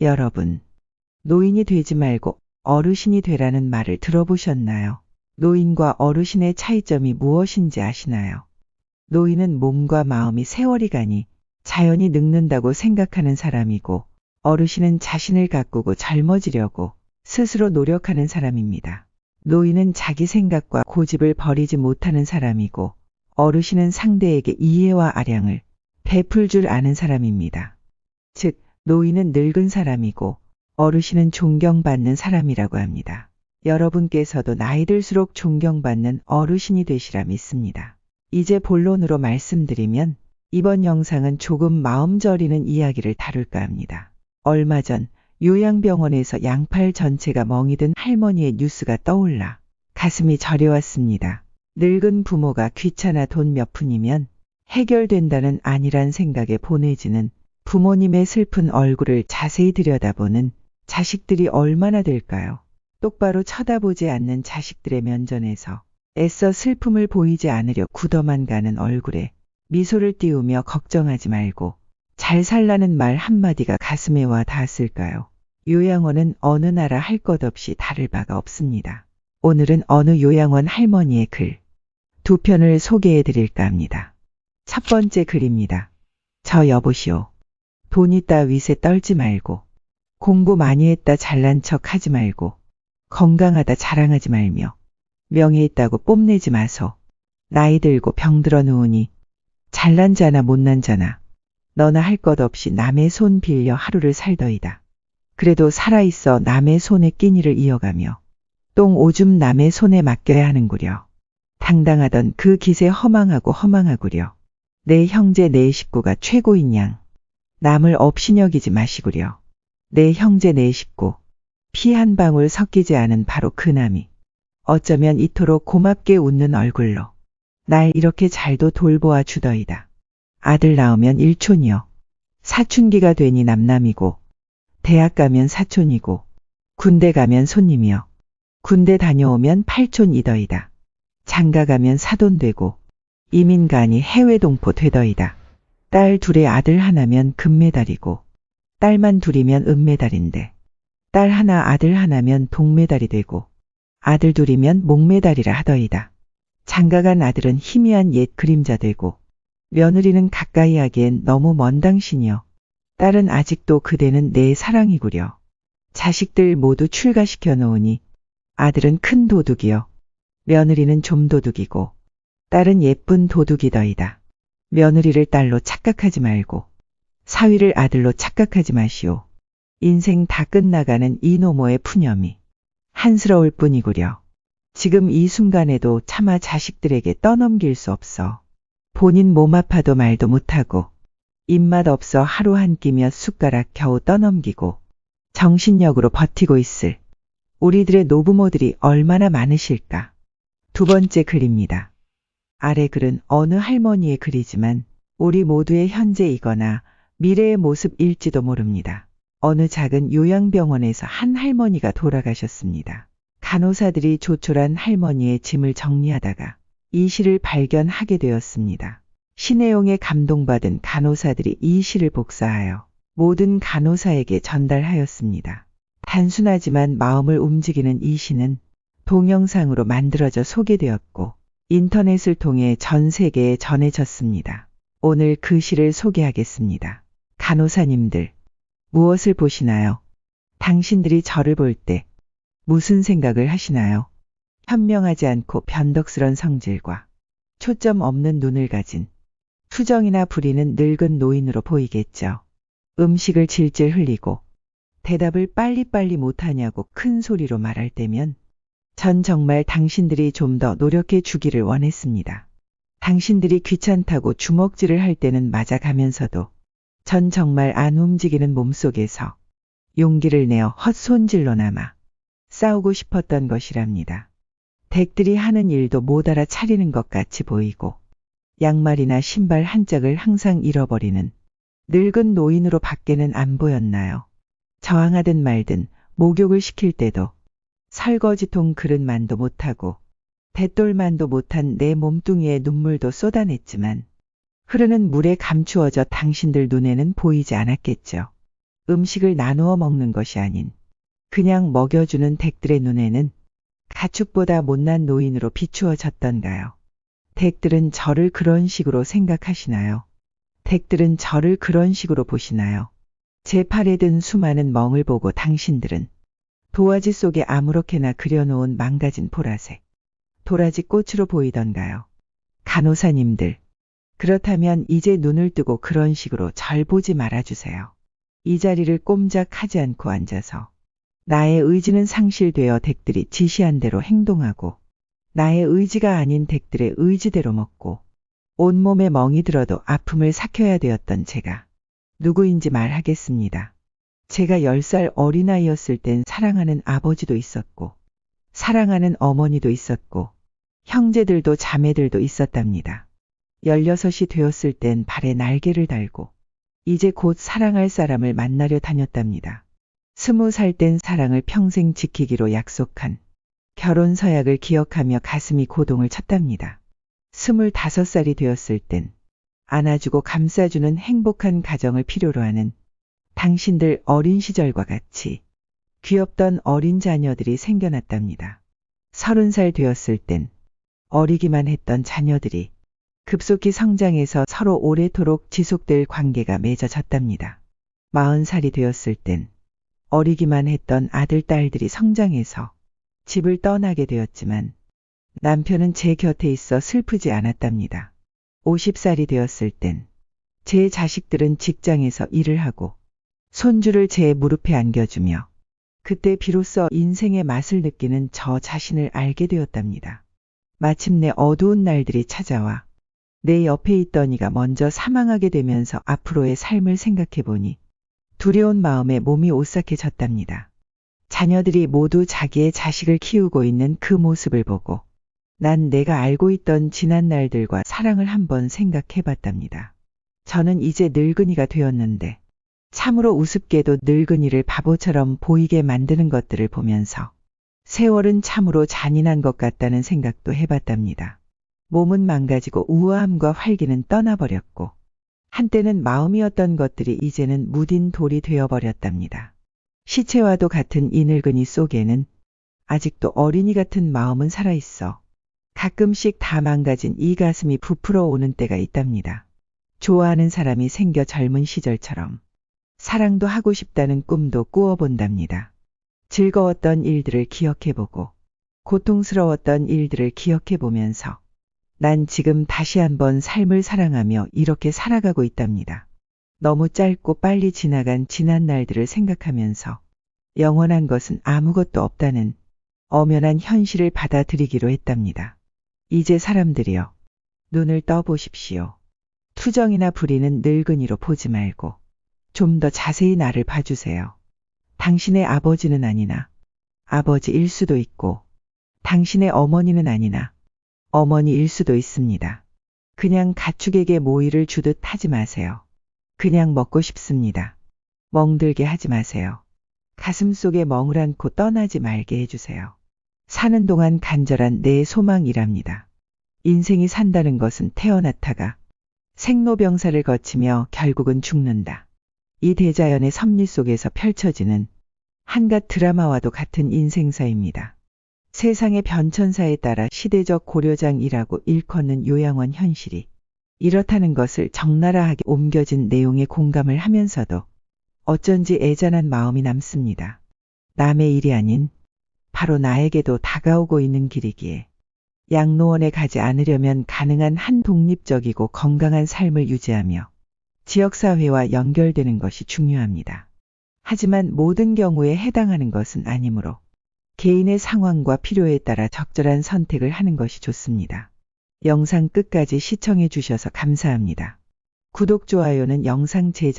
여러분, 노인이 되지 말고 어르신이 되라는 말을 들어보셨나요? 노인과 어르신의 차이점이 무엇인지 아시나요? 노인은 몸과 마음이 세월이 가니 자연히 늙는다고 생각하는 사람이고, 어르신은 자신을 가꾸고 젊어지려고 스스로 노력하는 사람입니다. 노인은 자기 생각과 고집을 버리지 못하는 사람이고, 어르신은 상대에게 이해와 아량을 베풀 줄 아는 사람입니다. 즉, 노인은 늙은 사람이고 어르신은 존경받는 사람이라고 합니다. 여러분께서도 나이 들수록 존경받는 어르신이 되시라 믿습니다. 이제 본론으로 말씀드리면, 이번 영상은 조금 마음 저리는 이야기를 다룰까 합니다. 얼마 전 요양병원에서 양팔 전체가 멍이 든 할머니의 뉴스가 떠올라 가슴이 저려왔습니다. 늙은 부모가 귀찮아 돈 몇 푼이면 해결된다는 안일한 생각에 보내지는 부모님의 슬픈 얼굴을 자세히 들여다보는 자식들이 얼마나 될까요? 똑바로 쳐다보지 않는 자식들의 면전에서 애써 슬픔을 보이지 않으려 굳어만 가는 얼굴에 미소를 띄우며 걱정하지 말고 잘 살라는 말 한마디가 가슴에 와 닿았을까요? 요양원은 어느 나라 할 것 없이 다를 바가 없습니다. 오늘은 어느 요양원 할머니의 글 두 편을 소개해 드릴까 합니다. 첫 번째 글입니다. 저 여보시오. 돈 있다 위세 떨지 말고, 공부 많이 했다 잘난 척 하지 말고, 건강하다 자랑하지 말며, 명예 있다고 뽐내지 마소. 나이 들고 병들어 누우니 잘난 자나 못난 자나 너나 할 것 없이 남의 손 빌려 하루를 살더이다. 그래도 살아있어 남의 손에 끼니를 이어가며 똥 오줌 남의 손에 맡겨야 하는구려. 당당하던 그 기세 허망하고 허망하구려. 내 형제 내 식구가 최고인 양 남을 업신여기지 마시구려. 내 형제 내 식구 피 한 방울 섞이지 않은 바로 그 남이 어쩌면 이토록 고맙게 웃는 얼굴로 날 이렇게 잘도 돌보아 주더이다. 아들 낳으면 일촌이요. 사춘기가 되니 남남이고, 대학 가면 사촌이고, 군대 가면 손님이요. 군대 다녀오면 팔촌이더이다. 장가 가면 사돈 되고, 이민 가니 해외 동포 되더이다. 딸 둘에 아들 하나면 금메달이고, 딸만 둘이면 은메달인데, 딸 하나 아들 하나면 동메달이 되고, 아들 둘이면 목메달이라 하더이다. 장가간 아들은 희미한 옛 그림자 되고, 며느리는 가까이 하기엔 너무 먼 당신이여. 딸은 아직도 그대는 내 사랑이구려. 자식들 모두 출가시켜 놓으니 아들은 큰 도둑이여. 며느리는 좀 도둑이고, 딸은 예쁜 도둑이더이다. 며느리를 딸로 착각하지 말고 사위를 아들로 착각하지 마시오. 인생 다 끝나가는 이노모의 푸념이 한스러울 뿐이구려. 지금 이 순간에도 차마 자식들에게 떠넘길 수 없어. 본인 몸 아파도 말도 못하고 입맛 없어 하루 한 끼 몇 숟가락 겨우 떠넘기고 정신력으로 버티고 있을 우리들의 노부모들이 얼마나 많으실까. 두 번째 글입니다. 아래 글은 어느 할머니의 글이지만 우리 모두의 현재이거나 미래의 모습일지도 모릅니다. 어느 작은 요양병원에서 한 할머니가 돌아가셨습니다. 간호사들이 조촐한 할머니의 짐을 정리하다가 이 시를 발견하게 되었습니다. 시 내용에 감동받은 간호사들이 이 시를 복사하여 모든 간호사에게 전달하였습니다. 단순하지만 마음을 움직이는 이 시는 동영상으로 만들어져 소개되었고 인터넷을 통해 전 세계에 전해졌습니다. 오늘 그 시를 소개하겠습니다. 간호사님들, 무엇을 보시나요? 당신들이 저를 볼 때 무슨 생각을 하시나요? 현명하지 않고 변덕스런 성질과 초점 없는 눈을 가진 투정이나 부리는 늙은 노인으로 보이겠죠. 음식을 질질 흘리고 대답을 빨리빨리 못하냐고 큰 소리로 말할 때면 전 정말 당신들이 좀 더 노력해 주기를 원했습니다. 당신들이 귀찮다고 주먹질을 할 때는 맞아가면서도 전 정말 안 움직이는 몸속에서 용기를 내어 헛손질로 남아 싸우고 싶었던 것이랍니다. 댁들이 하는 일도 못 알아차리는 것 같이 보이고 양말이나 신발 한 짝을 항상 잃어버리는 늙은 노인으로 밖에는 안 보였나요? 저항하든 말든 목욕을 시킬 때도 설거지통 그릇만도 못하고 뱃돌만도 못한 내 몸뚱이에 눈물도 쏟아냈지만 흐르는 물에 감추어져 당신들 눈에는 보이지 않았겠죠. 음식을 나누어 먹는 것이 아닌 그냥 먹여주는 댁들의 눈에는 가축보다 못난 노인으로 비추어졌던가요? 댁들은 저를 그런 식으로 생각하시나요? 댁들은 저를 그런 식으로 보시나요? 제 팔에 든 수많은 멍을 보고 당신들은 도화지 속에 아무렇게나 그려놓은 망가진 보라색 도라지 꽃으로 보이던가요? 간호사님들, 그렇다면 이제 눈을 뜨고 그런 식으로 절 보지 말아주세요. 이 자리를 꼼짝하지 않고 앉아서 나의 의지는 상실되어 댁들이 지시한 대로 행동하고 나의 의지가 아닌 댁들의 의지대로 먹고 온몸에 멍이 들어도 아픔을 삭혀야 되었던 제가 누구인지 말하겠습니다. 제가 10살 어린아이였을 땐 사랑하는 아버지도 있었고 사랑하는 어머니도 있었고 형제들도 자매들도 있었답니다. 16이 되었을 땐 발에 날개를 달고 이제 곧 사랑할 사람을 만나려 다녔답니다. 20살 땐 사랑을 평생 지키기로 약속한 결혼 서약을 기억하며 가슴이 고동을 쳤답니다. 25살이 되었을 땐 안아주고 감싸주는 행복한 가정을 필요로 하는 당신들 어린 시절과 같이 귀엽던 어린 자녀들이 생겨났답니다. 30살 되었을 땐 어리기만 했던 자녀들이 급속히 성장해서 서로 오래도록 지속될 관계가 맺어졌답니다. 40살이 되었을 땐 어리기만 했던 아들, 딸들이 성장해서 집을 떠나게 되었지만 남편은 제 곁에 있어 슬프지 않았답니다. 50살이 되었을 땐 제 자식들은 직장에서 일을 하고 손주를 제 무릎에 안겨주며 그때 비로소 인생의 맛을 느끼는 저 자신을 알게 되었답니다. 마침내 어두운 날들이 찾아와 내 옆에 있던 이가 먼저 사망하게 되면서 앞으로의 삶을 생각해보니 두려운 마음에 몸이 오싹해졌답니다. 자녀들이 모두 자기의 자식을 키우고 있는 그 모습을 보고 난 내가 알고 있던 지난 날들과 사랑을 한번 생각해봤답니다. 저는 이제 늙은이가 되었는데 참으로 우습게도 늙은이를 바보처럼 보이게 만드는 것들을 보면서 세월은 참으로 잔인한 것 같다는 생각도 해봤답니다. 몸은 망가지고 우아함과 활기는 떠나버렸고 한때는 마음이었던 것들이 이제는 무딘 돌이 되어버렸답니다. 시체와도 같은 이 늙은이 속에는 아직도 어린이 같은 마음은 살아있어 가끔씩 다 망가진 이 가슴이 부풀어 오는 때가 있답니다. 좋아하는 사람이 생겨 젊은 시절처럼 사랑도 하고 싶다는 꿈도 꾸어본답니다. 즐거웠던 일들을 기억해보고 고통스러웠던 일들을 기억해보면서 난 지금 다시 한번 삶을 사랑하며 이렇게 살아가고 있답니다. 너무 짧고 빨리 지나간 지난 날들을 생각하면서 영원한 것은 아무것도 없다는 엄연한 현실을 받아들이기로 했답니다. 이제 사람들이여, 눈을 떠보십시오. 투정이나 부리는 늙은이로 보지 말고 좀 더 자세히 나를 봐주세요. 당신의 아버지는 아니나 아버지일 수도 있고 당신의 어머니는 아니나 어머니일 수도 있습니다. 그냥 가축에게 모이를 주듯 하지 마세요. 그냥 먹고 싶습니다. 멍들게 하지 마세요. 가슴 속에 멍을 안고 떠나지 말게 해주세요. 사는 동안 간절한 내 소망이랍니다. 인생이 산다는 것은 태어났다가 생로병사를 거치며 결국은 죽는다. 이 대자연의 섭리 속에서 펼쳐지는 한갓 드라마와도 같은 인생사입니다. 세상의 변천사에 따라 시대적 고려장이라고 일컫는 요양원 현실이 이렇다는 것을 적나라하게 옮겨진 내용에 공감을 하면서도 어쩐지 애잔한 마음이 남습니다. 남의 일이 아닌 바로 나에게도 다가오고 있는 길이기에 양로원에 가지 않으려면 가능한 한 독립적이고 건강한 삶을 유지하며 지역사회와 연결되는 것이 중요합니다. 하지만 모든 경우에 해당하는 것은 아니므로 개인의 상황과 필요에 따라 적절한 선택을 하는 것이 좋습니다. 영상 끝까지 시청해 주셔서 감사합니다. 구독, 좋아요는 영상 제작